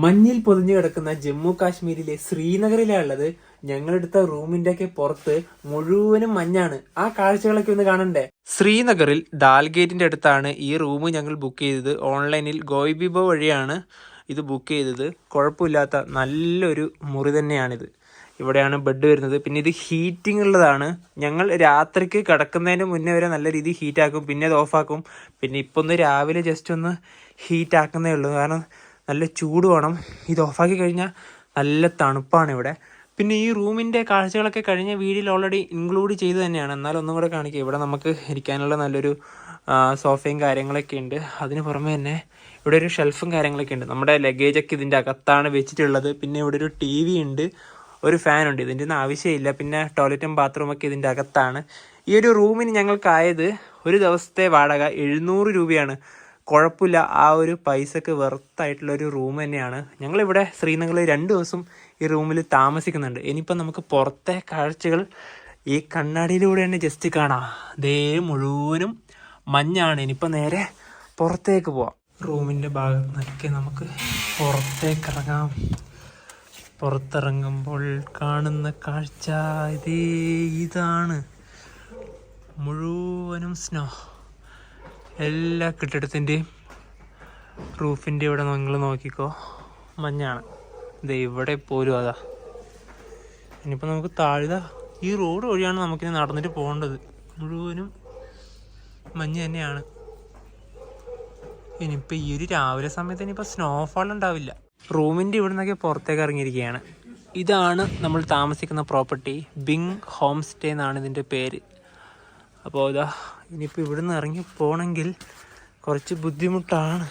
മഞ്ഞിൽ പൊതിഞ്ഞു കിടക്കുന്ന ജമ്മു കാശ്മീരിലെ ശ്രീനഗറിലാണ് ഉള്ളത്. ഞങ്ങളെടുത്ത റൂമിന്റെ ഒക്കെ പുറത്ത് മുഴുവനും മഞ്ഞാണ്. ആ കാഴ്ചകളൊക്കെ ഒന്ന് കാണണ്ടേ. ശ്രീനഗറിൽ ദാൽഗേറ്റിന്റെ അടുത്താണ് ഈ റൂം ഞങ്ങൾ ബുക്ക് ചെയ്തത്. ഓൺലൈനിൽ ഗോയിബിബോ വഴിയാണ് ഇത് ബുക്ക് ചെയ്തത്. കുഴപ്പമില്ലാത്ത നല്ലൊരു മുറി തന്നെയാണിത്. ഇവിടെയാണ് ബെഡ് വരുന്നത്. പിന്നെ ഇത് ഹീറ്റിംഗ് ഉള്ളതാണ്. ഞങ്ങൾ രാത്രിക്ക് കിടക്കുന്നതിന് മുന്നേ വരെ നല്ല രീതിയിൽ ഹീറ്റാക്കും, പിന്നെ അത് ഓഫാക്കും. പിന്നെ ഇപ്പൊ ഒന്ന് രാവിലെ ജസ്റ്റ് ഒന്ന് ഹീറ്റ് ആക്കുന്നേ ഉള്ളൂ, കാരണം നല്ല ചൂട് വേണം. ഇത് ഓഫാക്കി കഴിഞ്ഞാൽ നല്ല തണുപ്പാണ് ഇവിടെ. പിന്നെ ഈ റൂമിൻ്റെ കാഴ്ചകളൊക്കെ കഴിഞ്ഞ വീഡിയോയിൽ ഓൾറെഡി ഇൻക്ലൂഡ് ചെയ്ത് തന്നെയാണ്. എന്നാലും ഒന്നും കൂടെ കാണിക്കുക. ഇവിടെ നമുക്ക് ഇരിക്കാനുള്ള നല്ലൊരു സോഫയും കാര്യങ്ങളൊക്കെ ഉണ്ട്. അതിന് പുറമെ തന്നെ ഇവിടെ ഒരു ഷെൽഫും കാര്യങ്ങളൊക്കെ ഉണ്ട്. നമ്മുടെ ലഗേജൊക്കെ ഇതിൻ്റെ അകത്താണ് വെച്ചിട്ടുള്ളത്. പിന്നെ ഇവിടെ ഒരു TV ഉണ്ട്, ഒരു ഫാനുണ്ട്. ഇതിൻ്റെ ഒന്നും ആവശ്യമില്ല. പിന്നെ ടോയ്ലറ്റും ബാത്റൂമൊക്കെ ഇതിൻ്റെ അകത്താണ്. ഈ ഒരു റൂമിന് ഞങ്ങൾക്കായത് ഒരു ദിവസത്തെ വാടക 700 രൂപയാണ്. കുഴപ്പമില്ല, ആ ഒരു പൈസക്ക് വെർത്തായിട്ടുള്ളൊരു റൂം തന്നെയാണ്. ഞങ്ങളിവിടെ ശ്രീനഗറിൽ 2 ദിവസം ഈ റൂമിൽ താമസിക്കുന്നുണ്ട്. ഇനിയിപ്പോൾ നമുക്ക് പുറത്തെ കാഴ്ചകൾ ഈ കണ്ണാടിയിലൂടെ തന്നെ ജസ്റ്റ് കാണാം. ദേ മുഴുവനും മഞ്ഞാണ്. ഇനിയിപ്പോൾ നേരെ പുറത്തേക്ക് പോവാം. റൂമിൻ്റെ ഭാഗത്ത് നിന്നൊക്കെ നമുക്ക് പുറത്തേക്ക് ഇറങ്ങാം. പുറത്തിറങ്ങുമ്പോൾ കാണുന്ന കാഴ്ച ഇതാണ്. മുഴുവനും സ്നോ. എല്ലാ കെട്ടിടത്തിൻ്റെയും റൂഫിൻ്റെ ഇവിടെ നിങ്ങൾ നോക്കിക്കോ, മഞ്ഞാണ്. ഇത് ഇവിടെ പോലും അതാ. ഇനിയിപ്പോൾ നമുക്ക് താഴ്ത ഈ റോഡ് വഴിയാണ് നമുക്കിനി നടന്നിട്ട് പോകേണ്ടത്. മുഴുവനും മഞ്ഞ് തന്നെയാണ്. ഇനിയിപ്പോൾ ഈ ഒരു രാവിലെ സമയത്ത് ഇനിയിപ്പോൾ സ്നോഫാൾ ഉണ്ടാവില്ല. റൂമിൻ്റെ ഇവിടെ നിന്നൊക്കെ പുറത്തേക്ക് ഇറങ്ങിയിരിക്കുകയാണ്. ഇതാണ് നമ്മൾ താമസിക്കുന്ന പ്രോപ്പർട്ടി. ബിങ് ഹോം സ്റ്റേ എന്നാണ് ഇതിൻ്റെ പേര്. അപ്പോൾ ഇതാ ഇനിയിപ്പോൾ ഇവിടെ നിന്ന് ഇറങ്ങി പോകണമെങ്കിൽ കുറച്ച് ബുദ്ധിമുട്ടാണ്.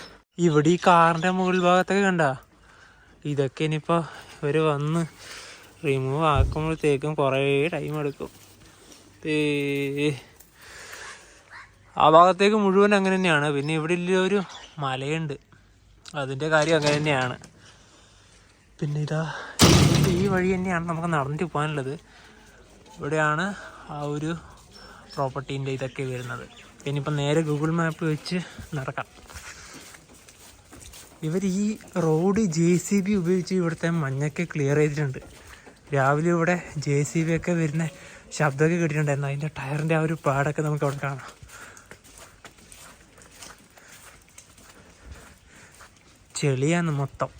ഇവിടെ ഈ കാറിൻ്റെ മുകൾ ഭാഗത്തൊക്കെ കണ്ട, ഇതൊക്കെ ഇനിയിപ്പോൾ ഇവർ വന്ന് റിമൂവ് ആക്കുമ്പോഴത്തേക്കും കുറേ ടൈം എടുക്കും. ആ ഭാഗത്തേക്ക് മുഴുവൻ അങ്ങനെ തന്നെയാണ്. പിന്നെ ഇവിടെ ഒരു മലയുണ്ട്, അതിൻ്റെ കാര്യം അങ്ങനെ തന്നെയാണ്. പിന്നെ ഇതാ ഈ വഴി തന്നെയാണ് നമുക്ക് നടന്നിട്ട് പോകാനുള്ളത്. ഇവിടെയാണ് ആ ഒരു പ്രോപ്പർട്ടീൻ്റെ ഇതൊക്കെ വരുന്നത്. ഇനിയിപ്പോൾ നേരെ ഗൂഗിൾ മാപ്പ് വെച്ച് നടക്കാം. ഇവർ ഈ റോഡ് JCB ഉപയോഗിച്ച് ഇവിടുത്തെ മഞ്ഞൊക്കെ ക്ലിയർ ചെയ്തിട്ടുണ്ട്. രാവിലെ ഇവിടെ JCB ഒക്കെ വരുന്ന ശബ്ദമൊക്കെ കേട്ടിട്ടുണ്ടായിരുന്നു. അതിൻ്റെ ടയറിൻ്റെ ആ ഒരു പാടൊക്കെ നമുക്ക് അവിടെ കാണാം. ചെളിയാണ് മൊത്തം.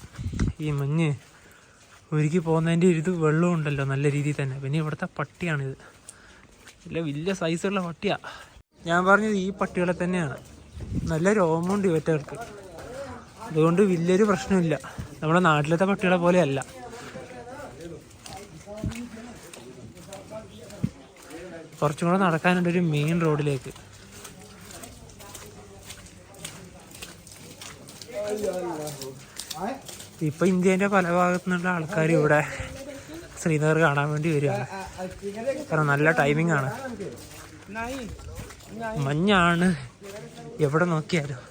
ഈ മഞ്ഞ് ഒരുക്കി പോകുന്നതിൻ്റെ ഇത് വെള്ളം ഉണ്ടല്ലോ നല്ല രീതിയിൽ തന്നെ. പിന്നെ ഇവിടുത്തെ പട്ടിയാണിത്. ഇല്ല, വലിയ സൈസുള്ള പട്ടിയാ. ഞാൻ പറഞ്ഞത് ഈ പട്ടികളെ തന്നെയാണ്. നല്ല രോമമുണ്ട് ഇവറ്റകൾക്ക്, അതുകൊണ്ട് വലിയൊരു പ്രശ്നമില്ല. നമ്മുടെ നാട്ടിലത്തെ പട്ടികളെ പോലെയല്ല. കുറച്ചും കൂടെ നടക്കാനുണ്ട് ഒരു മെയിൻ റോഡിലേക്ക്. ഇപ്പൊ ഇന്ത്യൻ്റെ പല ഭാഗത്തു നിന്നുള്ള ആൾക്കാർ ഇവിടെ ശ്രീനഗർ കാണാൻ വേണ്ടി വരികയാണ്. കാരണം നല്ല ടൈമിംഗ് ആണ്. മഞ്ഞാണ് എവിടെ നോക്കിയാലും.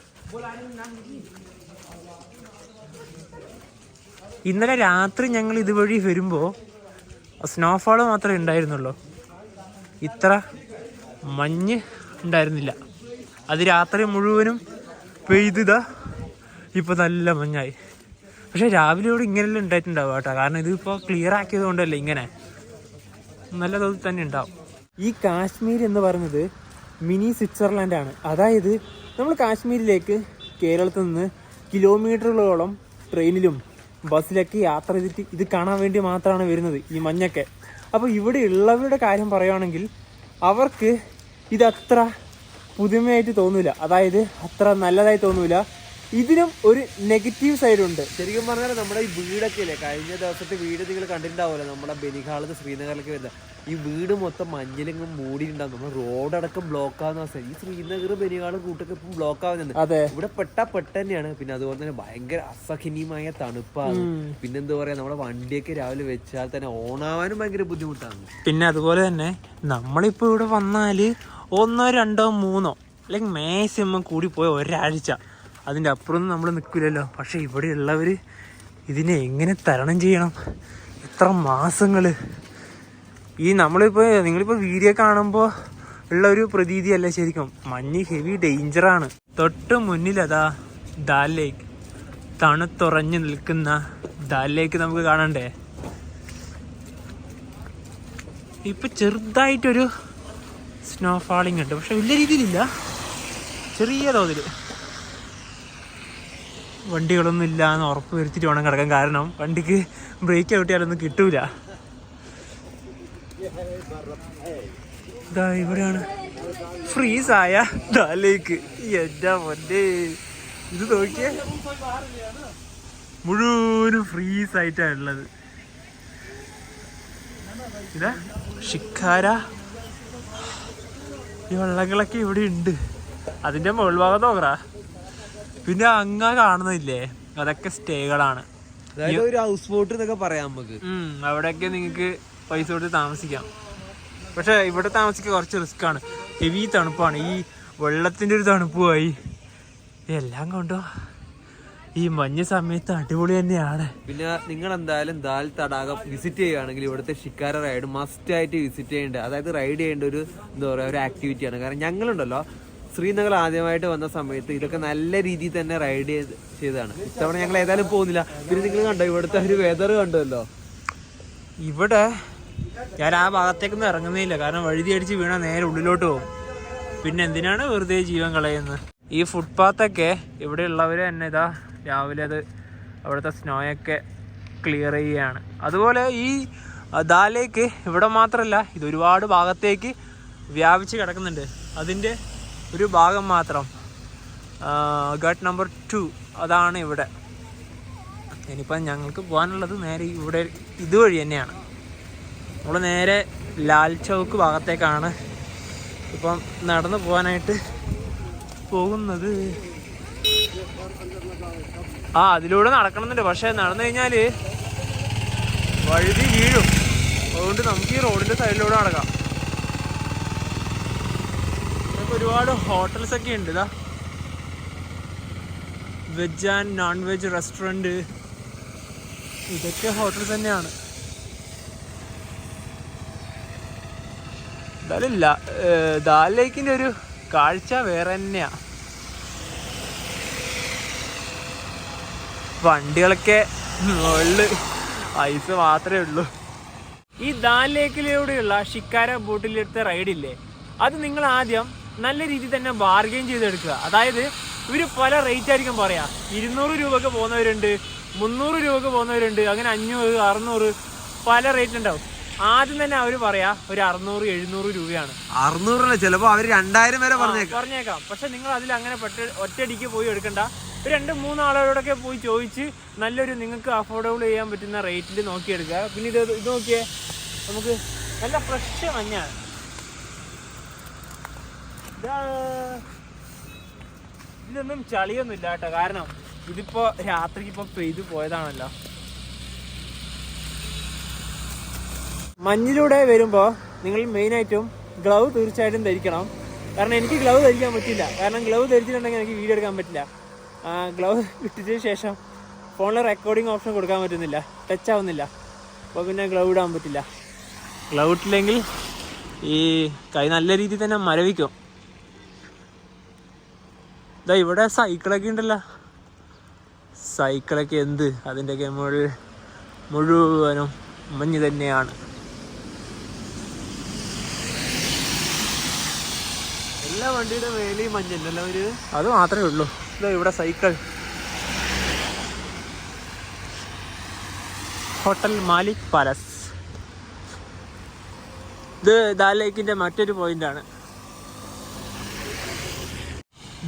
ഇന്നലെ രാത്രി ഞങ്ങൾ ഇതുവഴി വരുമ്പോൾ സ്നോഫാൾ മാത്രമേ ഉണ്ടായിരുന്നുള്ളൂ. ഇത്ര മഞ്ഞ് ഉണ്ടായിരുന്നില്ല. അത് രാത്രി മുഴുവനും പെയ്തതാ. ഇപ്പോൾ നല്ല മഞ്ഞായി. പക്ഷേ രാവിലെ ഇവിടെ ഇങ്ങനെയല്ല ഉണ്ടായിട്ടുണ്ടാവും കേട്ടോ. കാരണം ഇതിപ്പോൾ ക്ലിയർ ആക്കിയത് കൊണ്ടല്ലേ ഇങ്ങനെ. നല്ല തോതിൽ തന്നെ ഉണ്ടാവും. ഈ കാശ്മീർ എന്ന് പറയുന്നത് മിനി സ്വിറ്റ്സർലാൻഡാണ്. അതായത് നമ്മൾ കാശ്മീരിലേക്ക് കേരളത്തിൽ നിന്ന് കിലോമീറ്ററുകളോളം ട്രെയിനിലും ബസ്സിലൊക്കെ യാത്ര ചെയ്തിട്ട് ഇത് കാണാൻ വേണ്ടി മാത്രമാണ് വരുന്നത്, ഈ മഞ്ഞൊക്കെ. അപ്പോൾ ഇവിടെ ഉള്ളവരുടെ കാര്യം പറയുകയാണെങ്കിൽ അവർക്ക് ഇതത്ര പുതുമയായിട്ട് തോന്നില്ല, അതായത് അത്ര നല്ലതായി തോന്നില്ല. ഇതിനും ഒരു നെഗറ്റീവ് സൈഡുണ്ട്. ശരിക്കും പറഞ്ഞാൽ നമ്മുടെ ഈ വീടൊക്കെ ഇല്ലേ, കഴിഞ്ഞ ദിവസത്തെ വീട് നിങ്ങൾ കണ്ടിട്ടുണ്ടാവുമല്ലോ, നമ്മുടെ ബനിഹാളത്ത് ശ്രീനഗറിലേക്ക് വരുന്നത്. ഈ വീട് മൊത്തം മഞ്ഞിലെങ്കിലും മൂടിയിട്ടുണ്ടാവും. നമ്മൾ റോഡടക്കം ബ്ലോക്ക് ആവുന്ന അവസ്ഥ. ഈ ശ്രീനഗർ ബനിഹാൾ കൂട്ടൊക്കെ ഇപ്പം ബ്ലോക്ക് ആവുന്നുണ്ട്. ഇവിടെ പെട്ട തന്നെയാണ്. പിന്നെ അതുപോലെ തന്നെ ഭയങ്കര അസഹനീയമായ തണുപ്പാണ്. പിന്നെന്താ പറയാ, നമ്മുടെ വണ്ടിയൊക്കെ രാവിലെ വെച്ചാൽ തന്നെ ഓണാവാനും ഭയങ്കര ബുദ്ധിമുട്ടാണ്. പിന്നെ അതുപോലെ തന്നെ നമ്മളിപ്പോൾ ഇവിടെ വന്നാല് 1, 2, 3 അല്ലെങ്കിൽ മാക്സിമം കൂടി പോയ ഒരാഴ്ച, അതിൻ്റെ അപ്പുറമൊന്നും നമ്മൾ നിൽക്കില്ലല്ലോ. പക്ഷേ ഇവിടെ ഉള്ളവർ ഇതിനെ എങ്ങനെ തരണം ചെയ്യണം? എത്ര മാസങ്ങൾ. ഈ നിങ്ങളിപ്പോൾ വീഡിയോ കാണുമ്പോൾ ഉള്ള ഒരു പ്രതീതിയല്ല ശരിക്കും. മഞ്ഞ് ഹെവി ഡേഞ്ചറാണ്. തൊട്ട് മുന്നിൽ അതാ ദാൽ ലേക്ക്. തണുത്തുറഞ്ഞു നിൽക്കുന്ന ദാൽ ലേക്ക് നമുക്ക് കാണണ്ടേ. ഇപ്പൊ ചെറുതായിട്ടൊരു സ്നോ ഫാളിങ് ഉണ്ട്, പക്ഷെ വലിയ രീതിയിലില്ല, ചെറിയ തോതിൽ. വണ്ടികളൊന്നും ഇല്ല എന്ന് ഉറപ്പ് വരുത്തിയിട്ട് വേണം കിടക്കാൻ, കാരണം വണ്ടിക്ക് ബ്രേക്ക് ഔട്ടിയാലൊന്നും കിട്ടൂല. ഇതാ ഇവിടെയാണ് ഫ്രീസായ ദാൽ ലേക്ക്. എൻ്റെ പൊന്നേ, ഇത് നോക്കിയേ, മുഴുവനും ഫ്രീസായിട്ടാണ് ഉള്ളത്. ഇതാ ഷിക്കാര, ഈ വെള്ളങ്ങളൊക്കെ ഇവിടെ ഉണ്ട്. അതിന്റെ മുകൾ ഭാഗം നോക്കറ. പിന്നെ അങ്ങ കാണുന്നില്ലേ, അതൊക്കെ സ്റ്റേകളാണ്. ഒരു ഹൗസ് ബോട്ട് എന്നൊക്കെ പറയാം നമുക്ക്. അവിടെയൊക്കെ നിങ്ങൾക്ക് പൈസ കൊടുത്ത് താമസിക്കാം. പക്ഷെ ഇവിടെ താമസിക്കാൻ കുറച്ച് റിസ്ക് ആണ്, ഹെവി തണുപ്പാണ്. ഈ വെള്ളത്തിന്റെ ഒരു തണുപ്പുമായി എല്ലാം കൊണ്ടോ ഈ മഞ്ഞ് സമയത്ത് അടിപൊളി തന്നെയാണ്. പിന്നെ നിങ്ങൾ എന്തായാലും ദാൽ തടാകം വിസിറ്റ് ചെയ്യുകയാണെങ്കിൽ ഇവിടുത്തെ ഷിക്കാര റൈഡ് മസ്റ്റ് ആയിട്ട് വിസിറ്റ് ചെയ്യേണ്ട, അതായത് റൈഡ് ചെയ്യേണ്ട ഒരു എന്താ പറയുക ഒരു ആക്ടിവിറ്റിയാണ്. കാരണം ഞങ്ങളുണ്ടല്ലോ ശ്രീനഗർ ആദ്യമായിട്ട് വന്ന സമയത്ത് ഇതൊക്കെ നല്ല രീതിയിൽ തന്നെ റൈഡ് ചെയ്തതാണ്. ഇത്തവണ ഞങ്ങൾ ഏതായാലും പോകുന്നില്ല. പിന്നെ നിങ്ങൾ കണ്ടോ ഇവിടുത്തെ ഒരു വെതർ കണ്ടല്ലോ. ഇവിടെ ഞാൻ ആ ഭാഗത്തേക്കൊന്നും ഇറങ്ങുന്നില്ല, കാരണം വഴുതി അടിച്ച് വീണാൽ നേരെ ഉള്ളിലോട്ട് പോകും. പിന്നെ എന്തിനാണ് വെറുതെ ജീവൻ കളയുന്നത്. ഈ ഫുട്പാത്തൊക്കെ ഇവിടെ ഉള്ളവർ തന്നെ ഇതാ രാവിലെ അത് അവിടുത്തെ സ്നോയൊക്കെ ക്ലിയർ ചെയ്യുകയാണ്. അതുപോലെ ഈ ദാൽ ലേക്ക് ഇവിടെ മാത്രമല്ല, ഇത് ഒരുപാട് ഭാഗത്തേക്ക് വ്യാപിച്ച് കിടക്കുന്നുണ്ട്. അതിൻ്റെ ഒരു ഭാഗം മാത്രം ഗട്ട് നമ്പർ 2 അതാണ് ഇവിടെ. ഇനിയിപ്പം ഞങ്ങൾക്ക് പോകാനുള്ളത് നേരെ ഇവിടെ ഇതുവഴി തന്നെയാണ്. നമ്മൾ നേരെ ലാൽ ചൗക്ക് ഭാഗത്തേക്കാണ് ഇപ്പം നടന്നു പോകാനായിട്ട് പോകുന്നത്. അതിലൂടെ നടക്കണമെന്നുണ്ട്, പക്ഷെ നടന്നു കഴിഞ്ഞാൽ വഴുതി വീഴും. അതുകൊണ്ട് നമുക്ക് ഈ റോഡിൻ്റെ സൈഡിലൂടെ നടക്കാം. ഒരുപാട് ഹോട്ടൽസ് ഒക്കെ ഉണ്ട്. ഇതാ veg and non veg restaurant, ഇതൊക്കെ ഹോട്ടൽസ് തന്നെയാണ്. എന്തായാലും ദാൽ ലേക്കിൻ്റെ ഒരു കാഴ്ച വേറെ തന്നെയാണ്. വണ്ടികളൊക്കെ മുകളിൽ ഐസ് മാത്രമേ ഉള്ളൂ. ഈ ദാൽ ലേക്കിലൂടെയുള്ള ഷിക്കാര ബോട്ടിലെടുത്ത റൈഡില്ലേ, അത് നിങ്ങൾ ആദ്യം നല്ല രീതിയിൽ തന്നെ ബാർഗെയിൻ ചെയ്തെടുക്കുക. അതായത് ഇവർ പല റേറ്റ് ആയിരിക്കും പറയാം. 200 രൂപക്ക് പോകുന്നവരുണ്ട്, 300 രൂപക്ക് പോകുന്നവരുണ്ട്, അങ്ങനെ 500, 600 പല റേറ്റ് ഉണ്ടാവും. ആദ്യം തന്നെ അവർ പറയാ ഒരു 600, 700 രൂപയാണ്. 600 ചിലപ്പോ അവർ 2000 വരെ പറഞ്ഞേക്കാം. പക്ഷെ നിങ്ങൾ അതിൽ അങ്ങനെ ഒറ്റയടിക്ക് പോയി എടുക്കണ്ട. ഒരു 2-3 ആളുകളോടൊക്കെ പോയി ചോദിച്ച് നല്ലൊരു നിങ്ങൾക്ക് അഫോർഡബിൾ ചെയ്യാൻ പറ്റുന്ന റേറ്റിൽ നോക്കിയെടുക്കുക. പിന്നെ ഇത് നോക്കിയേ, നമുക്ക് നല്ല ഫ്രഷ് മഞ്ഞാണ്. ഇതൊന്നും ചളിയൊന്നും ഇല്ല കേട്ടോ, കാരണം ഇതിപ്പോ രാത്രിക്ക് ഇപ്പൊ പെയ്തു പോയതാണല്ലോ. മഞ്ഞിലൂടെ വരുമ്പോൾ നിങ്ങൾ മെയിനായിട്ടും ഗ്ലൗ തീർച്ചയായിട്ടും ധരിക്കണം. കാരണം എനിക്ക് ഗ്ലൗ ധരിക്കാൻ പറ്റില്ല, കാരണം ഗ്ലൗ ധരിച്ചിട്ടുണ്ടെങ്കിൽ എനിക്ക് വീഡിയോ എടുക്കാൻ പറ്റില്ല. ഗ്ലൗ ഇട്ടതിന് ശേഷം ഫോണിൽ റെക്കോർഡിങ് ഓപ്ഷൻ കൊടുക്കാൻ പറ്റുന്നില്ല, ടച്ച് ആവുന്നില്ല. അപ്പോൾ പിന്നെ ഗ്ലൗ ഇടാൻ പറ്റില്ല. ഗ്ലൗ ഇട്ടില്ലെങ്കിൽ ഈ കൈ നല്ല രീതിയിൽ തന്നെ മരവിക്കും. ഇതാ ഇവിടെ സൈക്കിളൊക്കെ ഉണ്ടല്ലോ, സൈക്കിളൊക്കെ എന്ത് അതിൻ്റെയൊക്കെ മുഴുവനും മഞ്ഞ് തന്നെയാണ്. എല്ലാ വണ്ടിയുടെ മേലെയും മഞ്ഞല്ലോ ഒരു, അത് മാത്രമേ ഉള്ളൂ. ഇതാ ഇവിടെ സൈക്കിൾ. Hotel Malik palace. ഇത് ദാൽ ലേക്കിന്റെ മറ്റൊരു പോയിന്റാണ്.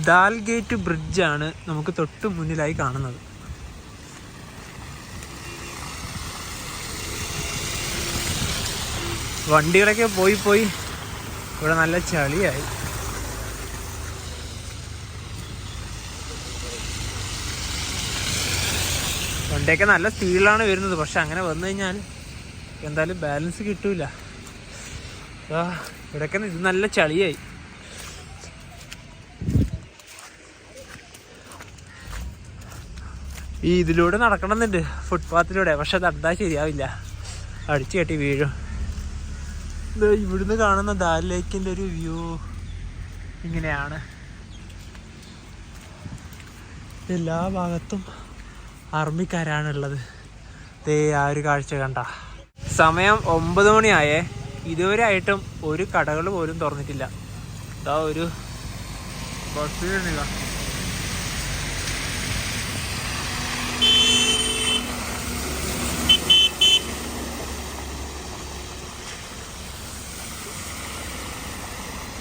ദാൽ ഗേറ്റ് ബ്രിഡ്ജാണ് നമുക്ക് തൊട്ട് മുന്നിലായി കാണുന്നത്. വണ്ടികളൊക്കെ പോയി ഇവിടെ നല്ല ചളിയായി. വണ്ടിയൊക്കെ നല്ല സ്പീഡിലാണ് വരുന്നത്, പക്ഷെ അങ്ങനെ വന്നു കഴിഞ്ഞാൽ എന്തായാലും ബാലൻസ് കിട്ടൂല. ഇവിടെയൊക്കെ ഇത് നല്ല ചളിയായി. ഈ ഇതിലൂടെ നടക്കണമെന്നുണ്ട്, ഫുട്പാത്തിലൂടെ, പക്ഷെ അത് അണ്ടാ ശരിയാവില്ല, അടിച്ചു കെട്ടി വീഴും. ഇവിടുന്ന് കാണുന്ന ദാൽ ലേക്കിൻ്റെ ഒരു വ്യൂ ഇങ്ങനെയാണ്. എല്ലാ ഭാഗത്തും ആർമിക്കാരാണുള്ളത്. ദേ ആ ഒരു കാഴ്ച കണ്ട. സമയം 9 മണിയായേ. ഇതുവരെ ആയിട്ടും ഒരു കടകൾ പോലും തുറന്നിട്ടില്ല. ഇതാ ഒരു ബസ്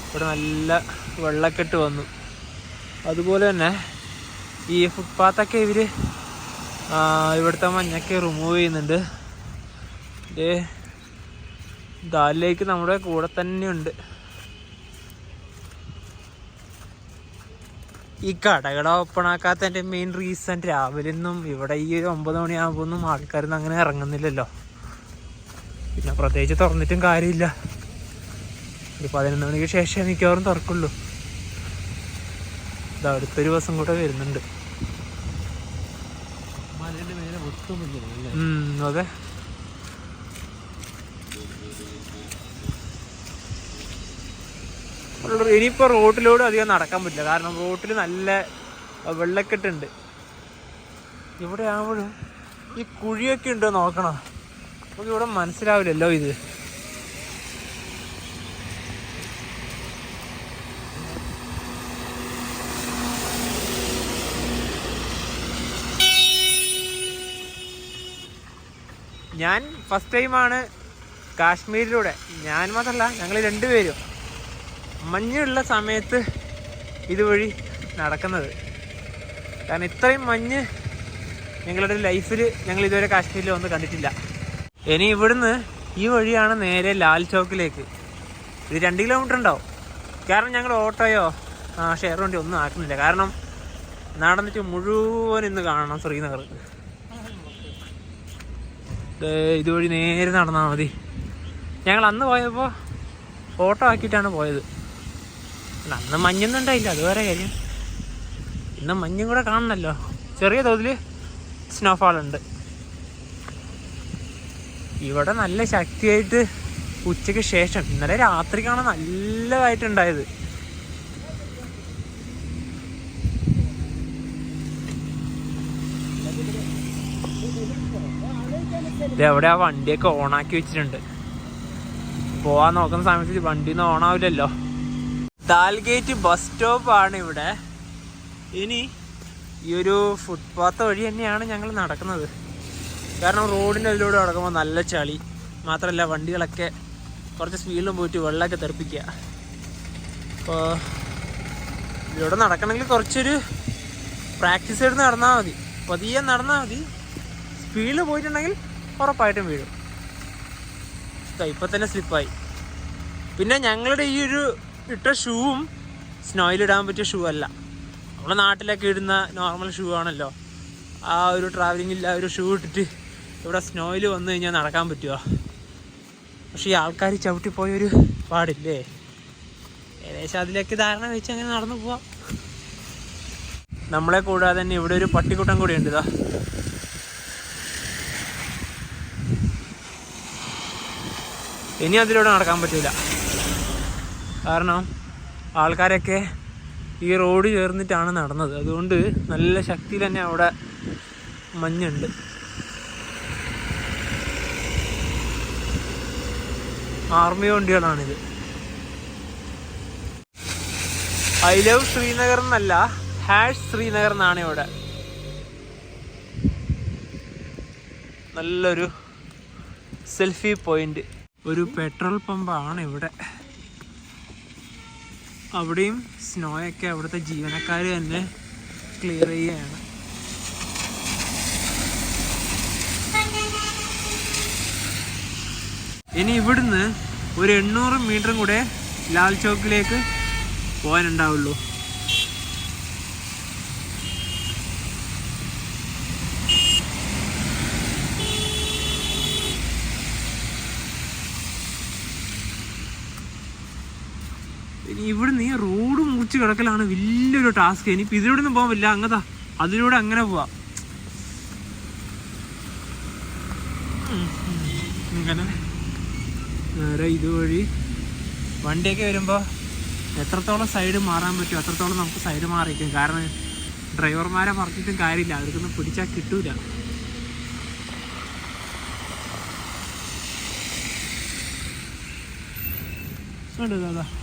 ഇവിടെ നല്ല വെള്ളക്കെട്ട് വന്നു. അതുപോലെ തന്നെ ഈ ഫുട്പാത്തൊക്കെ ഇവർ ഇവിടുത്തെ മഞ്ഞൊക്കെ റിമൂവ് ചെയ്യുന്നുണ്ട്. ദാലിലേക്ക് നമ്മുടെ കൂടെ തന്നെയുണ്ട്. ഈ കടകളെ ഓപ്പൺ ആക്കാത്തതിൻ്റെ മെയിൻ റീസൺ രാവിലെ ഒന്നും ഇവിടെ ഈ ഒരു 9 മണിയാകുമ്പോഴൊന്നും ആൾക്കാരൊന്നും അങ്ങനെ ഇറങ്ങുന്നില്ലല്ലോ. പിന്നെ പ്രത്യേകിച്ച് തുറന്നിട്ടും കാര്യമില്ല. ഒരു 11 മണിക്ക് ശേഷം മിക്കവാറും തുറക്കുള്ളൂ. ഇത് അടുത്തൊരു ദിവസം കൂടെ വരുന്നുണ്ട്. അതെ, ഇനിയിപ്പോൾ റോട്ടിലൂടെ അധികം നടക്കാൻ പറ്റില്ല. കാരണം റോട്ടിൽ നല്ല വെള്ളക്കെട്ടുണ്ട്. ഇവിടെ ആവുമ്പോഴും ഈ കുഴിയൊക്കെ ഉണ്ടോ നോക്കണം. നമുക്ക് ഇവിടെ മനസ്സിലാവില്ലല്ലോ ഇത്. ഞാൻ ഫസ്റ്റ് ടൈമാണ് കാശ്മീരിലൂടെ, ഞാൻ മാത്രമല്ല ഞങ്ങൾ 2 പേരും മഞ്ഞുള്ള സമയത്ത് ഇതുവഴി നടക്കുന്നത്. കാരണം ഇത്രയും മഞ്ഞ് ഞങ്ങളുടെ ലൈഫിൽ ഞങ്ങൾ ഇതുവരെ കാശ്മീരിൽ വന്ന് കണ്ടിട്ടില്ല. ഇനി ഇവിടുന്ന് ഈ വഴിയാണ് നേരെ ലാൽ ചോക്കിലേക്ക്. ഇത് 2 കിലോമീറ്റർ ഉണ്ടാവും. കാരണം ഞങ്ങൾ ഓട്ടോയോ ഷെയർ വണ്ടി ഒന്നും ആക്കുന്നില്ല. കാരണം നടന്നിട്ട് മുഴുവൻ ഇന്ന് കാണണം ശ്രീനഗർ. ഇതുവഴി നേരെ നടന്നാൽ മതി. ഞങ്ങൾ അന്ന് പോയപ്പോൾ ഓട്ടോ ആക്കിയിട്ടാണ് പോയത്. അന്ന് മഞ്ഞൊന്നും ഉണ്ടായില്ല, അത് വേറെ കാര്യം. ഇന്ന് മഞ്ഞും കൂടെ കാണണമല്ലോ. ചെറിയ തോതിൽ സ്നോഫാൾ ഉണ്ട്. ഇവിടെ നല്ല ശക്തിയായിട്ട് ഉച്ചയ്ക്ക് ശേഷം ഇന്നലെ രാത്രിക്കാണ് നല്ലതായിട്ടുണ്ടായത്. ഇതെവിടെ ആ വണ്ടിയൊക്കെ ഓണാക്കി വെച്ചിട്ടുണ്ട്. പോവാൻ നോക്കുന്ന സമയത്ത് വണ്ടിയൊന്നും ഓണാവില്ലല്ലോ. ദാൽഗേറ്റ് ബസ് സ്റ്റോപ്പാണ് ഇവിടെ. ഇനി ഈ ഒരു ഫുട്പാത്ത് വഴി തന്നെയാണ് ഞങ്ങൾ നടക്കുന്നത്. കാരണം റോഡിൻ്റെ അതിലൂടെ നടക്കുമ്പോൾ നല്ല ചളി മാത്രമല്ല വണ്ടികളൊക്കെ കുറച്ച് സ്പീഡിലും പോയിട്ട് വെള്ളമൊക്കെ തെറിപ്പിക്കുക. അപ്പോൾ ഇതിലൂടെ നടക്കണമെങ്കിൽ കുറച്ചൊരു പ്രാക്ടീസ് എടുത്ത് നടന്നാൽ മതി. പതിയെ നടന്നാൽ മതി. സ്പീഡിൽ പോയിട്ടുണ്ടെങ്കിൽ ഉറപ്പായിട്ടും വീഴും. ഇപ്പം തന്നെ സ്ലിപ്പായി. പിന്നെ ഞങ്ങളുടെ ഈ ഒരു ഇട്ട ഷൂവും സ്നോയിലിടാൻ പറ്റിയ ഷൂ അല്ല. നമ്മുടെ നാട്ടിലൊക്കെ ഇടുന്ന നോർമൽ ഷൂ ആണല്ലോ. ആ ഒരു ട്രാവലിങ്ങിൽ ആ ഒരു ഷൂ ഇട്ടിട്ട് ഇവിടെ സ്നോയിൽ വന്നു കഴിഞ്ഞാൽ നടക്കാൻ പറ്റുമോ? പക്ഷേ ഈ ആൾക്കാർ ചവിട്ടിപ്പോയൊരു പാടില്ലേ. ഏകദേശം അതിലേക്ക് ധാരണ വെച്ച് അങ്ങനെ നടന്നു പോവാം. നമ്മളെ കൂടാതെ തന്നെ ഇവിടെ ഒരു പട്ടിക്കൂട്ടം കൂടി ഉണ്ട്. ഇതാ ഇനി അതിലൂടെ നടക്കാൻ പറ്റില്ല. കാരണം ആൾക്കാരൊക്കെ ഈ റോഡ് ചേർന്നിട്ടാണ് നടന്നത്. അതുകൊണ്ട് നല്ല ശക്തിയിൽ തന്നെ അവിടെ മഞ്ഞുണ്ട്. ആർമി വണ്ടികളാണിത്. ഐ ലവ് ശ്രീനഗർ എന്നല്ല, #ശ്രീനഗർ എന്നാണ് ഇവിടെ. നല്ലൊരു സെൽഫി പോയിന്റ്. ഒരു പെട്രോൾ പമ്പാണ് ഇവിടെ. അവിടെയും സ്നോയൊക്കെ അവിടുത്തെ ജീവനക്കാർ തന്നെ ക്ലിയർ ചെയ്യുകയാണ്. ഇനി ഇവിടുന്ന് ഒരു 800 മീറ്ററും കൂടെ ലാൽ ചോക്കിലേക്ക് പോകാനുണ്ടാവുള്ളൂ. ഇനി ഇവിടുന്ന് ഈ റോഡ് മുറിച്ച് കിടക്കലാണ് വലിയൊരു ടാസ്ക്. ഇനിയിപ്പോൾ ഇതിലൂടെ ഒന്നും പോകാൻ പറ്റില്ല. അങ്ങനത്തെ അതിലൂടെ അങ്ങനെ പോവാം. ഇങ്ങനെ നേരെ ഇതുവഴി വണ്ടിയൊക്കെ വരുമ്പോൾ എത്രത്തോളം സൈഡ് മാറാൻ പറ്റും അത്രത്തോളം നമുക്ക് സൈഡ് മാറിയിരിക്കും. കാരണം ഡ്രൈവർമാരെ പറഞ്ഞിട്ടും കാര്യമില്ല, അവർക്കൊന്നും പിടിച്ചാൽ കിട്ടൂല.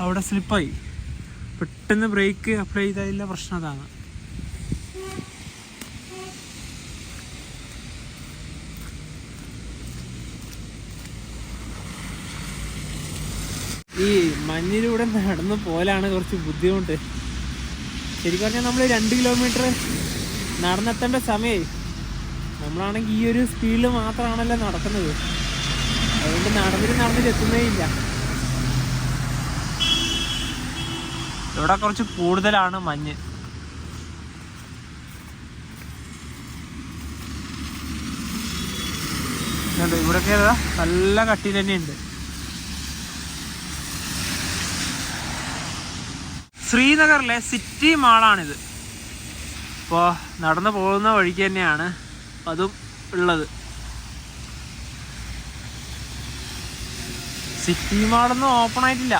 അവിടെ സ്ലിപ്പായി, പെട്ടെന്ന് ബ്രേക്ക് അപ്ലൈ ചെയ്തതില്ല പ്രശ്നം അതാണ്. ഈ മഞ്ഞിലൂടെ നടന്നു പോലാണ് കുറച്ച് ബുദ്ധിമുട്ട്. ശരിക്കും പറഞ്ഞാൽ നമ്മൾ 2 കിലോമീറ്റർ നടന്നെത്തേണ്ട സമയമായി. നമ്മളാണെങ്കിൽ ഈ ഒരു സ്പീഡിൽ മാത്രമാണല്ലോ നടക്കുന്നത്, അതുകൊണ്ട് നടന്നിട്ട് എത്തുന്നേ ഇല്ല. ഇവിടെ കുറച്ച് കൂടുതലാണ് മഞ്ഞ്. ഇവിടെയൊക്കെ നല്ല കട്ടി തന്നെയുണ്ട്. ശ്രീനഗറിലെ സിറ്റി മാളാണിത്. ഇപ്പോൾ നടന്നു പോകുന്ന വഴിക്ക് തന്നെയാണ് അതും ഉള്ളത്. സിറ്റി മാളൊന്നും ഓപ്പൺ ആയിട്ടില്ല.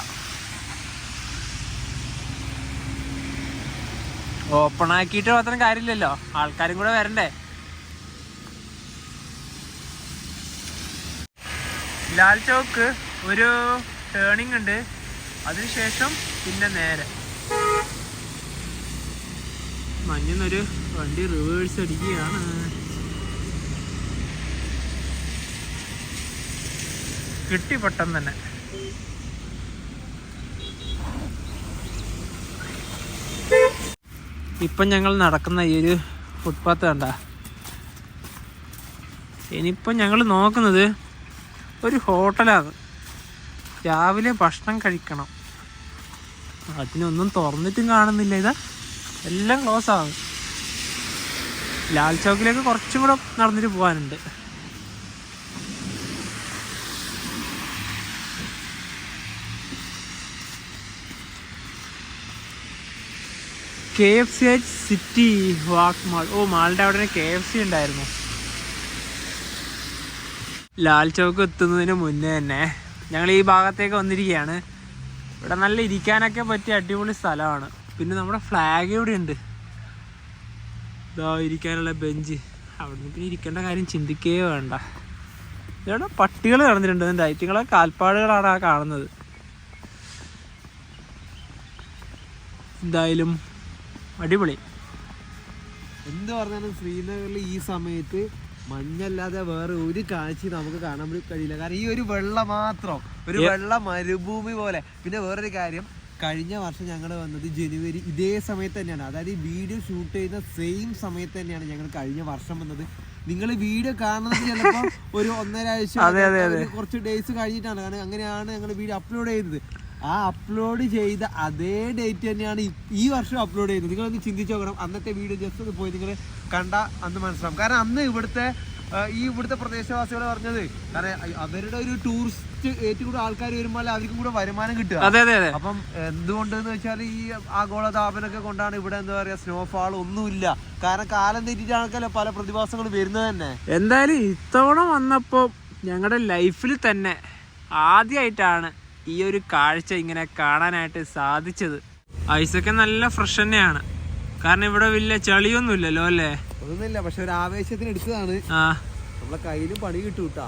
ഓപ്പൺ ആക്കിയിട്ട് മാത്രം കാര്യമില്ലല്ലോ, ആൾക്കാരും കൂടെ വരണ്ടേ. ലാൽ ചോക്ക് ഒരു ടേണിംഗ് ഉണ്ട്, അതിനുശേഷം പിന്നെ നേരെ മഞ്ഞൊരു വണ്ടി റിവേഴ്സ് അടിക്കുകയാണ്. കിട്ടി പെട്ടെന്ന് തന്നെ. ഇപ്പം ഞങ്ങൾ നടക്കുന്ന ഈ ഒരു ഫുട്പാത്ത് കണ്ട. ഇനിയിപ്പം ഞങ്ങൾ നോക്കുന്നത് ഒരു ഹോട്ടലാണ്. രാവിലെ ഭക്ഷണം കഴിക്കണം, അതിനൊന്നും തുറന്നിട്ടും കാണുന്നില്ല. ഇതാ എല്ലാം ക്ലോസ് ആകും. ലാൽ ചോക്കിലേക്ക് കുറച്ചും കൂടെ നടന്നിട്ട് പോകാനുണ്ട്. KFC സിറ്റി വാക്ക് മാൾ. ഓ, മാളിൻ്റെ അവിടെ KFC ഉണ്ടായിരുന്നു. ലാൽ ചോക്ക് എത്തുന്നതിന് മുന്നേ തന്നെ ഞങ്ങൾ ഈ ഭാഗത്തേക്ക് വന്നിരിക്കുകയാണ്. ഇവിടെ നല്ല ഇരിക്കാനൊക്കെ പറ്റിയ അടിപൊളി സ്ഥലമാണ്. പിന്നെ നമ്മുടെ ഫ്ലാഗ് ഇവിടെ ഉണ്ട്, ഇതാ ഇരിക്കാനുള്ള ബെഞ്ച്. അവിടെ നിന്ന് പിന്നെ ഇരിക്കേണ്ട കാര്യം ചിന്തിക്കുകയോ വേണ്ട. ഇവിടെ പട്ടികൾ കിടന്നിട്ടുണ്ട്, അതിൻ്റെ ഐറ്റങ്ങളെ കാൽപ്പാടുകളാണ് ആ കാണുന്നത്. എന്തായാലും അടിപൊളി. എന്ത് പറഞ്ഞാലും ശ്രീനഗറിൽ ഈ സമയത്ത് മഞ്ഞല്ലാതെ വേറെ ഒരു കാഴ്ചയും നമുക്ക് കാണാൻ കഴിയില്ല. കാരണം ഈ ഒരു വെള്ളം മാത്രം, ഒരു വെള്ള മരുഭൂമി പോലെ. പിന്നെ വേറൊരു കാര്യം, കഴിഞ്ഞ വർഷം ഞങ്ങൾ വന്നത് ജനുവരി ഇതേ സമയത്ത് തന്നെയാണ്. അതായത് ഈ വീഡിയോ ഷൂട്ട് ചെയ്യുന്ന സെയിം സമയത്ത് തന്നെയാണ് ഞങ്ങൾ കഴിഞ്ഞ വർഷം വന്നത്. നിങ്ങൾ വീഡിയോ കാണുന്നത് ചിലപ്പോൾ ഒരു 1.5 ആഴ്ച കുറച്ച് ഡേയ്സ് കഴിഞ്ഞിട്ടാണ്. കാരണം അങ്ങനെയാണ് ഞങ്ങൾ വീഡിയോ അപ്ലോഡ് ചെയ്തത്. ആ അപ്ലോഡ് ചെയ്ത അതേ ഡേറ്റ് തന്നെയാണ് ഈ വർഷം അപ്ലോഡ് ചെയ്യുന്നത്. നിങ്ങളൊന്ന് ചിന്തിച്ചു നോക്കണം. അന്നത്തെ വീഡിയോ ജസ്റ്റ് ഒന്ന് പോയി നിങ്ങൾ കണ്ടാൽ അന്ന് മനസ്സിലാവും. കാരണം അന്ന് ഇവിടുത്തെ പ്രദേശവാസികൾ പറഞ്ഞത്, കാരണം അവരുടെ ഒരു ടൂറിസ്റ്റ് ഏറ്റവും കൂടുതൽ ആൾക്കാർ വരുമ്പോൾ അവർക്കും കൂടെ വരുമാനം കിട്ടുക. അപ്പം എന്തുകൊണ്ടെന്ന് വെച്ചാൽ ഈ ആഗോളതാപനമൊക്കെ കൊണ്ടാണ് ഇവിടെ എന്താ പറയാ സ്നോഫാൾ ഒന്നുമില്ല. കാരണം കാലം തെറ്റിയിട്ടാണല്ലോ പല പ്രതിഭാസങ്ങൾ വരുന്നത് തന്നെ. എന്തായാലും ഇത്തവണ വന്നപ്പോൾ ഞങ്ങളുടെ ലൈഫിൽ തന്നെ ആദ്യമായിട്ടാണ് ഈ ഒരു കാഴ്ച ഇങ്ങനെ കാണാനായിട്ട് സാധിച്ചത്. ഐസൊക്കെ നല്ല ഫ്രഷ് തന്നെയാണ്, കാരണം ഇവിടെ വലിയ ചളിയൊന്നുമില്ലല്ലോ അല്ലേ? ഒന്നുമില്ല, പക്ഷെ ഒരു ആവേശത്തിന് എടുത്തതാണ്. നമ്മളെ കയ്യിലും പണി കിട്ടും കേട്ടാ,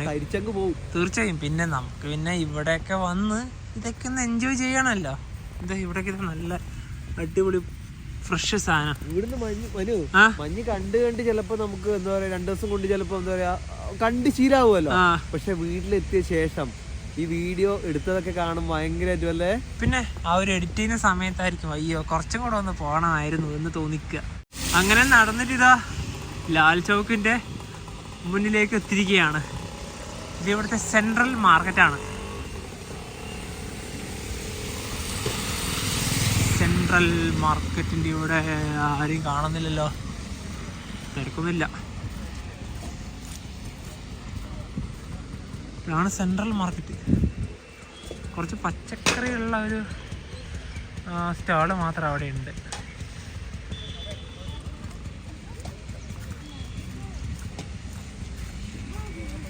കരിച്ചങ്ങ് പോകും തീർച്ചയായും. പിന്നെ നമുക്ക് പിന്നെ ഇവിടെയൊക്കെ വന്ന് ഇതൊക്കെ ഒന്ന് എൻജോയ് ചെയ്യണമല്ലോ. എന്താ ഇവിടെയൊക്കെ നല്ല അടിപൊളി ഫ്രഷ് സാധനം. ഇവിടുന്ന് മഞ്ഞ് കണ്ട് ചിലപ്പോ നമുക്ക് എന്താ പറയാ 2 ദിവസം കൊണ്ട് ചിലപ്പോ എന്താ പറയാ കണ്ട് ശീലാവുമല്ലോ. പക്ഷെ വീട്ടിലെത്തിയ ശേഷം ഈ വീഡിയോ എടുത്തതൊക്കെ കാണും ഭയങ്കരമായിട്ടും അല്ലേ. പിന്നെ ആ ഒരു എഡിറ്റ് ചെയ്യുന്ന സമയത്തായിരിക്കും അയ്യോ കുറച്ചും കൂടെ ഒന്ന് പോകണമായിരുന്നു എന്ന് തോന്നിക്കുക. അങ്ങനെ നടന്നിട്ട് ഇതാ ലാൽ ചൗക്കിന്റെ മുന്നിലേക്ക് എത്തിയിരിക്കുകയാണ്. ഇത് ഇവിടുത്തെ സെൻട്രൽ മാർക്കറ്റാണ്. സെൻട്രൽ മാർക്കറ്റിന്റെ ഇവിടെ ആരെയും കാണുന്നില്ലല്ലോ, തിരക്കൊന്നുമില്ല. ഇതാണ് സെൻട്രൽ മാർക്കറ്റ്. കുറച്ച് പച്ചക്കറിയുള്ള ഒരു സ്റ്റാള് മാത്രം അവിടെ ഉണ്ട്.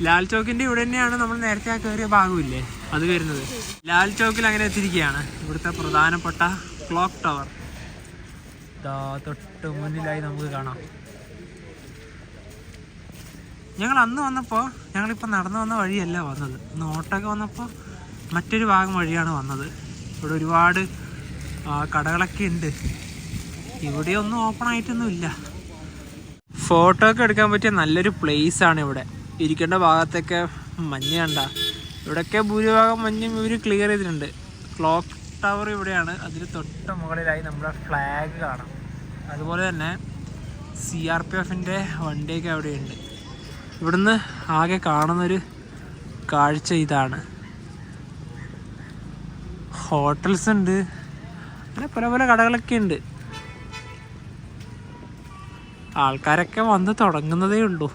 ലാൽ ചോക്കിന്റെ ഇവിടെ തന്നെയാണ് നമ്മൾ നേരത്തെ ആ കയറിയ ഭാഗമില്ലേ അത് വരുന്നത്. ലാൽ ചോക്കിൽ അങ്ങനെ എത്തിയിരിക്കുകയാണ് ഇവിടുത്തെ പ്രധാനപ്പെട്ട ക്ലോക്ക് ടവർ. തൊട്ട് മുന്നിലായി നമുക്ക് കാണാം. ഞങ്ങൾ അന്ന് വന്നപ്പോൾ ഞങ്ങളിപ്പോൾ നടന്നു വന്ന വഴിയല്ല വന്നത്. ഇന്ന് ഓട്ടോക്കെ വന്നപ്പോൾ മറ്റൊരു ഭാഗം വഴിയാണ് വന്നത്. ഇവിടെ ഒരുപാട് കടകളൊക്കെ ഉണ്ട്. ഇവിടെ ഒന്നും ഓപ്പൺ ആയിട്ടൊന്നും ഇല്ല. ഫോട്ടോ ഒക്കെ എടുക്കാൻ പറ്റിയ നല്ലൊരു പ്ലേസ് ആണ് ഇവിടെ. ഇരിക്കേണ്ട ഭാഗത്തൊക്കെ മഞ്ഞ് കണ്ട. ഇവിടെയൊക്കെ ഭൂരിഭാഗം മഞ്ഞും ഇവർ ക്ലിയർ ചെയ്തിട്ടുണ്ട്. ക്ലോക്ക് ടവർ ഇവിടെയാണ്. അതിന് തൊട്ട് മുകളിലായി നമ്മുടെ ഫ്ലാഗ് കാണാം. അതുപോലെ തന്നെ CRPFൻ്റെ വണ്ടിയൊക്കെ അവിടെയുണ്ട്. ഇവിടുന്ന് ആകെ കാണുന്നൊരു കാഴ്ച ഇതാണ്. ഹോട്ടൽസ് ഉണ്ട്, അങ്ങനെ പല പല കടകളൊക്കെ ഉണ്ട്. ആൾക്കാരൊക്കെ വന്ന് തുടങ്ങുന്നതേ ഉള്ളൂ.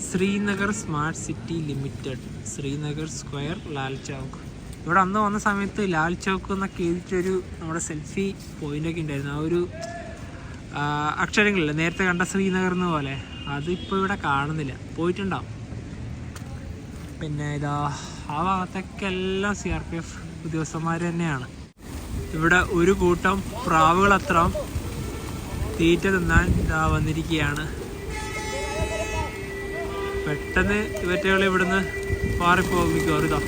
Srinagar smart city limited, Srinagar square, Lal Chowk. ഇവിടെ അന്ന് വന്ന സമയത്ത് ലാൽ ചൗക്ക് എന്നൊക്കെ എഴുതിയിട്ടൊരു നമ്മുടെ സെൽഫി പോയിൻ്റൊക്കെ ഉണ്ടായിരുന്നു. ആ ഒരു അക്ഷരങ്ങളില്ല, നേരത്തെ കണ്ട ശ്രീനഗർ എന്ന് പോലെ, അതിപ്പോൾ ഇവിടെ കാണുന്നില്ല. പോയിട്ടുണ്ടാവും. പിന്നെ ഇതാ ആ ഭാഗത്തൊക്കെ എല്ലാം CRPF ഉദ്യോഗസ്ഥന്മാർ തന്നെയാണ്. ഇവിടെ ഒരു കൂട്ടം പ്രാവുകളത്ര തീറ്റ തിന്നാൻ ഇതാ വന്നിരിക്കുകയാണ്. പെട്ടെന്ന് ഇവറ്റകൾ ഇവിടുന്ന് മാറിപ്പോകും. ഇതാ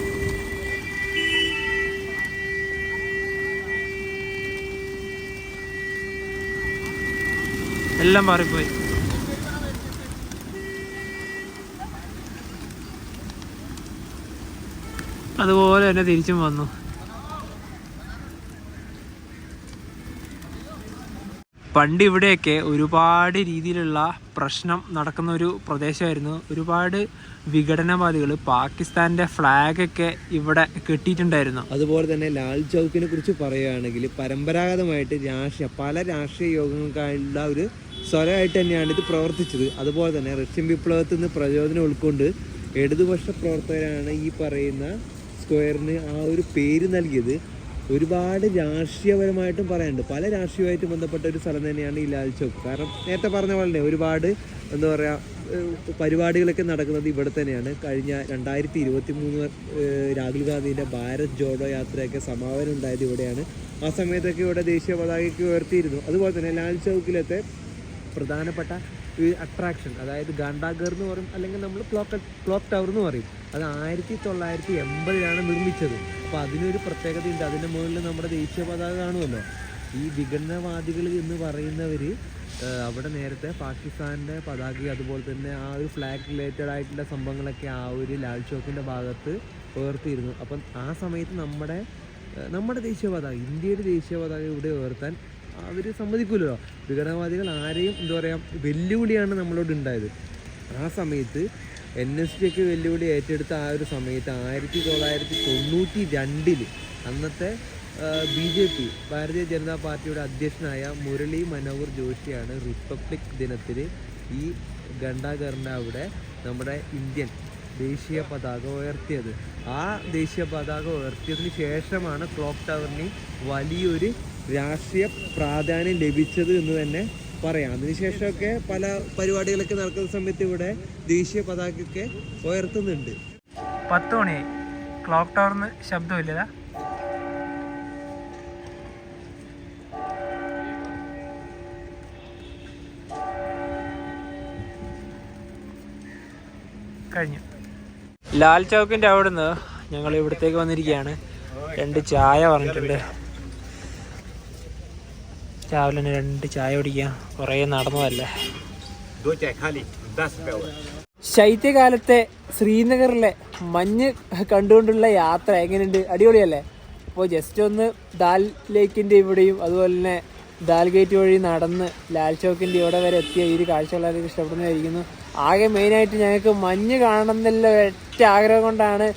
എല്ലാം മാറിപ്പോയി. അതുപോലെ തന്നെ തിരിച്ചും വന്നു. പണ്ട് ഇവിടെയൊക്കെ ഒരുപാട് രീതിയിലുള്ള പ്രശ്നം നടക്കുന്ന ഒരു പ്രദേശമായിരുന്നു. ഒരുപാട് വിഘടനവാദികൾ പാകിസ്ഥാൻ്റെ ഫ്ലാഗൊക്കെ ഇവിടെ കെട്ടിയിട്ടുണ്ടായിരുന്നു. അതുപോലെ തന്നെ ലാൽ ചൗക്കിനെ കുറിച്ച് പറയുകയാണെങ്കിൽ പരമ്പരാഗതമായിട്ട് പല രാഷ്ട്രീയ യോഗങ്ങൾക്കായുള്ള ഒരു സ്വരമായിട്ട് തന്നെയാണ് ഇത് പ്രവർത്തിച്ചത്. അതുപോലെ തന്നെ റഷ്യൻ വിപ്ലവത്തിൽ നിന്ന് പ്രചോദനം ഉൾക്കൊണ്ട് ഇടതുപക്ഷ പ്രവർത്തകരാണ് ഈ പറയുന്ന സ്ക്വയറിന് ആ ഒരു പേര് നൽകിയത്. ഒരുപാട് രാഷ്ട്രീയപരമായിട്ടും പറയാനുണ്ട്. പല രാഷ്ട്രീയമായിട്ട് ബന്ധപ്പെട്ട ഒരു സ്ഥലം തന്നെയാണ് ഈ ലാൽ ചൗക്ക്. കാരണം നേരത്തെ പറഞ്ഞ പോലെ തന്നെ ഒരുപാട് എന്താ പറയുക പരിപാടികളൊക്കെ നടക്കുന്നത് ഇവിടെ തന്നെയാണ്. കഴിഞ്ഞ 2023 രാഹുൽ ഗാന്ധിൻ്റെ ഭാരത് ജോഡോ യാത്രയൊക്കെ സമാപനം ഉണ്ടായത് ഇവിടെയാണ്. ആ സമയത്തൊക്കെ ഇവിടെ ദേശീയ പതാകയ്ക്ക് ഉയർത്തിയിരുന്നു. അതുപോലെ തന്നെ ലാൽ ചൗക്കിലത്തെ പ്രധാനപ്പെട്ട ഈ അട്രാക്ഷൻ, അതായത് ഗാണ്ടാഗർ എന്ന് പറയും, അല്ലെങ്കിൽ നമ്മൾ ക്ലോക്ക് ടവർ എന്ന് പറയും. അത് 1980 നിർമ്മിച്ചത്. അപ്പോൾ അതിനൊരു പ്രത്യേകതയുണ്ട്. അതിൻ്റെ മുകളിൽ നമ്മുടെ ദേശീയ പതാക കാണുമല്ലോ. ഈ വിഘടനവാദികൾ എന്ന് പറയുന്നവർ അവിടെ നേരത്തെ പാകിസ്ഥാൻ്റെ പതാക, അതുപോലെ തന്നെ ആ ഒരു ഫ്ലാഗ് റിലേറ്റഡ് ആയിട്ടുള്ള സംഭവങ്ങളൊക്കെ ആ ഒരു ലാൽ ചൗക്കിൻ്റെ ഭാഗത്ത് ഉയർത്തിയിരുന്നു. അപ്പം ആ സമയത്ത് നമ്മുടെ ദേശീയ പതാക, ഇന്ത്യയുടെ ദേശീയ പതാക ഇവിടെ ഉയർത്താൻ അവർ സമ്മതിക്കില്ലല്ലോ. വിഘടനവാദികൾ ആരെയും എന്താ പറയുക വെല്ലുവിളിയാണ് നമ്മളോട് ഉണ്ടായത്. ആ സമയത്ത് NSD ഒക്കെ വെല്ലുവിളി ഏറ്റെടുത്ത ആ ഒരു സമയത്ത് 1992 അന്നത്തെ BJP ഭാരതീയ ജനതാ പാർട്ടിയുടെ അധ്യക്ഷനായ മുരളി മനോഹർ ജോഷിയാണ് റിപ്പബ്ലിക് ദിനത്തിൽ ഈ ഗണ്ടാഗറിൻ്റെ അവിടെ നമ്മുടെ ഇന്ത്യൻ ദേശീയ പതാക ഉയർത്തിയത്. ആ ദേശീയ പതാക ഉയർത്തിയതിന് ശേഷമാണ് ക്ലോക്ക് ടവറിന് വലിയൊരു രാഷ്ട്രീയ പ്രാധാന്യം ലഭിച്ചത് എന്ന് തന്നെ പറയാം. അതിനുശേഷമൊക്കെ പല പരിപാടികളൊക്കെ നടക്കുന്ന സമയത്ത് ഇവിടെ ദേശീയ പതാകയൊക്കെ ഉയർത്തുന്നുണ്ട്. 10 മണിയായി. ക്ലോക്ക് ടവറിന് ശബ്ദമില്ലതാ. കഴിഞ്ഞു. ലാൽ ചൗക്കിൻ്റെ അവിടുന്ന് ഞങ്ങൾ ഇവിടത്തേക്ക് വന്നിരിക്കുകയാണ്. 2 ചായ പറഞ്ഞിട്ടുണ്ട്. രാവിലെ തന്നെ 2 ചായ കുടിക്കാം. കുറേ നടന്നതല്ലേ. ശൈത്യകാലത്തെ ശ്രീനഗറിലെ മഞ്ഞ് കണ്ടുകൊണ്ടുള്ള യാത്ര എങ്ങനെയുണ്ട്? അടിപൊളിയല്ലേ? അപ്പോൾ ജസ്റ്റ് ഒന്ന് ദാൽ ലേക്കിൻ്റെ ഇവിടെയും അതുപോലെ തന്നെ ദാൽ ഗേറ്റ് വഴി നടന്ന് ലാൽ ചൗക്കിൻ്റെ ഇവിടെ വരെ എത്തിയ ഈ ഒരു കാഴ്ച വളരെ ഇഷ്ടപ്പെടുന്നതായിരിക്കുന്നു. ആകെ മെയിനായിട്ട് ഞങ്ങൾക്ക് മഞ്ഞ് കാണണം എന്നുള്ള ഒറ്റ ആഗ്രഹം കൊണ്ടാണ്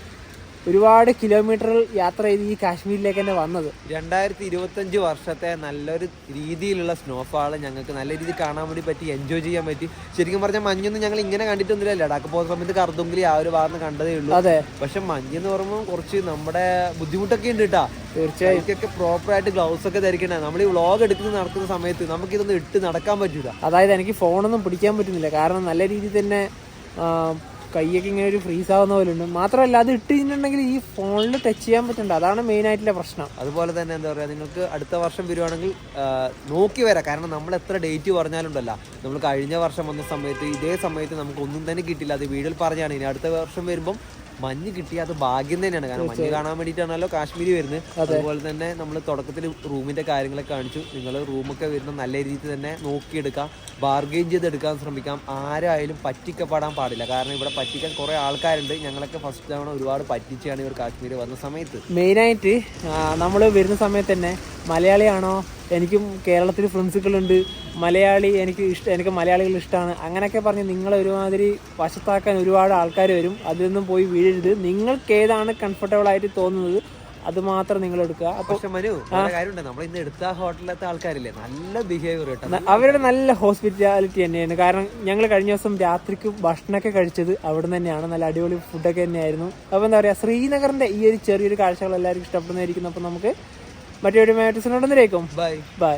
ഒരുപാട് കിലോമീറ്റർ യാത്ര ചെയ്ത് ഈ കാശ്മീരിലേക്ക് തന്നെ വന്നത്. 2025 വർഷത്തെ നല്ലൊരു രീതിയിലുള്ള സ്നോഫാൾ ഞങ്ങൾക്ക് നല്ല രീതിയിൽ കാണാൻ വേണ്ടി പറ്റി, എൻജോയ് ചെയ്യാൻ പറ്റി. ശരിക്കും പറഞ്ഞാൽ മഞ്ഞൊന്നും ഞങ്ങൾ ഇങ്ങനെ കണ്ടിട്ടൊന്നുമില്ല. ലഡാക്ക് പോകുന്ന സമയത്ത് കർദുംഗിലി ആ ഒരു ഭാഗത്ത് കണ്ടതേ ഉള്ളൂ. അതെ. പക്ഷെ മഞ്ഞെന്ന് പറയുമ്പോൾ കുറച്ച് നമ്മുടെ ബുദ്ധിമുട്ടൊക്കെ ഉണ്ട് കേട്ടോ. തീർച്ചയായും ഇതൊക്കെ പ്രോപ്പറായിട്ട് ഗ്ലൗസ് ഒക്കെ ധരിക്കണേ. നമ്മൾ ഈ വ്ളോഗ് എടുക്കുന്ന നടക്കുന്ന സമയത്ത് നമുക്കിതൊന്നും ഇട്ട് നടക്കാൻ പറ്റൂല. അതായത് എനിക്ക് ഫോണൊന്നും പിടിക്കാൻ പറ്റുന്നില്ല. കാരണം നല്ല രീതിയിൽ തന്നെ കൈയൊക്കെ ഇങ്ങനെ ഒരു ഫ്രീസ് ആവുന്ന പോലെ ഉണ്ട്. മാത്രമല്ല അത് ഇട്ട് കഴിഞ്ഞിട്ടുണ്ടെങ്കിൽ ഈ ഫോണിൽ ടച്ച് ചെയ്യാൻ പറ്റുന്നുണ്ട്. അതാണ് മെയിൻ ആയിട്ടുള്ള പ്രശ്നം. അതുപോലെ തന്നെ എന്താ പറയുക, നിങ്ങൾക്ക് അടുത്ത വർഷം വരുവാണെങ്കിൽ നോക്കി വരാം. കാരണം നമ്മൾ എത്ര ഡേറ്റ് പറഞ്ഞാലുണ്ടല്ലോ, നമ്മൾ കഴിഞ്ഞ വർഷം വന്ന സമയത്ത് ഇതേ സമയത്ത് നമുക്ക് ഒന്നും തന്നെ കിട്ടില്ല. അത് വീഡിയോയിൽ പറഞ്ഞാണ്. ഇനി അടുത്ത വർഷം വരുമ്പം മഞ്ഞ് കിട്ടി അത് ഭാഗ്യം തന്നെയാണ്. കാരണം മഞ്ഞ് കാണാൻ വേണ്ടിയിട്ടാണല്ലോ കാശ്മീർ വരുന്നത്. അതുപോലെ തന്നെ നമ്മൾ തുടക്കത്തിൽ റൂമിന്റെ കാര്യങ്ങളൊക്കെ കാണിച്ചു. നിങ്ങൾ റൂമൊക്കെ വരുന്ന നല്ല രീതിയിൽ തന്നെ നോക്കിയെടുക്കാം, ബാർഗെയിൻ ചെയ്തെടുക്കാൻ ശ്രമിക്കാം. ആരായാലും പറ്റിക്കപ്പെടാൻ പാടില്ല. കാരണം ഇവിടെ പറ്റിക്കാൻ കുറേ ആൾക്കാരുണ്ട്. ഞങ്ങളൊക്കെ ഫസ്റ്റ് തവണ ഒരുപാട് പറ്റിച്ചാണ് ഇവർ കാശ്മീർ വന്ന സമയത്ത്. മെയിനായിട്ട് നമ്മൾ വരുന്ന സമയത്ത് തന്നെ മലയാളിയാണോ, എനിക്കും കേരളത്തിൽ ഫ്രണ്ട്സുകളുണ്ട്, മലയാളി എനിക്ക് മലയാളികൾ ഇഷ്ടമാണ്, അങ്ങനെയൊക്കെ പറഞ്ഞ് നിങ്ങളെ ഒരുമാതിരി വശത്താക്കാൻ ഒരുപാട് ആൾക്കാർ വരും. അതിലൊന്നും പോയി വീഴരുത്. നിങ്ങൾക്ക് ഏതാണ് കംഫർട്ടബിൾ ആയിട്ട് തോന്നുന്നത് അത് മാത്രം നിങ്ങൾ എടുക്കുക. പക്ഷെ മനു കാര്യമുണ്ട്, നമ്മൾ ഇന്ന് എടുത്ത ഹോട്ടലിലത്തെ ആൾക്കാരില്ലേ, നല്ല ബിഹേവിയർ കേട്ടോ. അവരുടെ നല്ല ഹോസ്പിറ്റാലിറ്റി തന്നെയാണ്. കാരണം ഞങ്ങൾ കഴിഞ്ഞ ദിവസം രാത്രിക്ക് ഭക്ഷണമൊക്കെ കഴിച്ചത് അവിടെ നിന്ന് തന്നെയാണ്. നല്ല അടിപൊളി ഫുഡൊക്കെ തന്നെയായിരുന്നു. അപ്പോൾ എന്താ പറയുക, ശ്രീനഗറിന്റെ ഈ ഒരു ചെറിയൊരു കാഴ്ചകൾ എല്ലാവർക്കും ഇഷ്ടപ്പെടുന്നതായിരിക്കും. അപ്പോൾ നമുക്ക് മറ്റൊരു മാറ്റസിനോടൊന്നിലേക്കും ബൈ ബൈ.